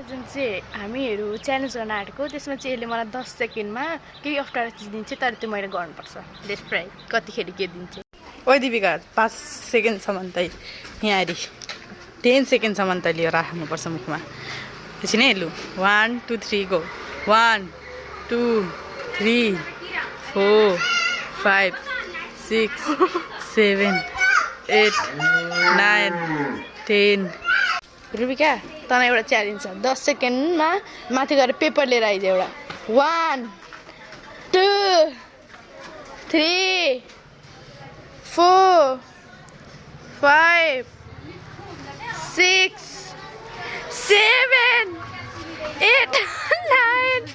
जुन चाहिँ हामीहरू च्यालेन्ज गर्न आँटेको त्यसमा चाहिँ यसले मलाई 10 सेकेन्डमा केही अप्ठ्यारो चिज दिन्छ तर त्यो मैले गर्नुपर्छ। लेट्स ट्राई कतिखेर के दिन्छ। ओइ दीपिका 5 सेकेन्डसम्म त यहाँरी 10 सेकेन्डसम्म त लिएर राख्नुपर्छ मुखमा। एकछिन है लु 1 2 3 गो 1 2 3 4 5 6 7 8 9 10 रुबिका तँलाई एउटा च्यालेन्ज छ 10 सेकेन्डमा माथि गएर पेपर लिएर आइज एउटा 1 2 3 4 5 6 7 8 9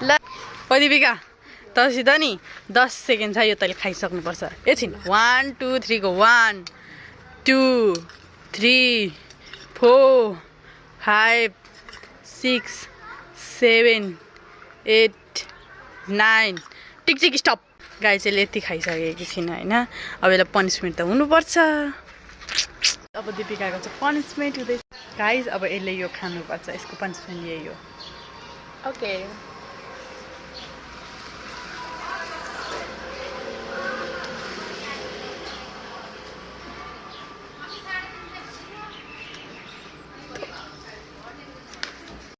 ल ओ दीपिका तँसित नि 10 सेकेन्ड छ यो तैँले खाइसक्नुपर्छ। एकछिन 1 2 3 गो 1 2 3 4 5 6 7 8 9 टिक स्टप। गाई चाहिँ यति खाइसकेको छैन होइन, अब यसलाई पनिसमेन्ट त हुनुपर्छ। अब दीपिकाको चाहिँ पनिसमेन्ट हुँदैछ गाइज, अब यसले यो खानुपर्छ, यसको पनिसमेन्ट यही हो। ओके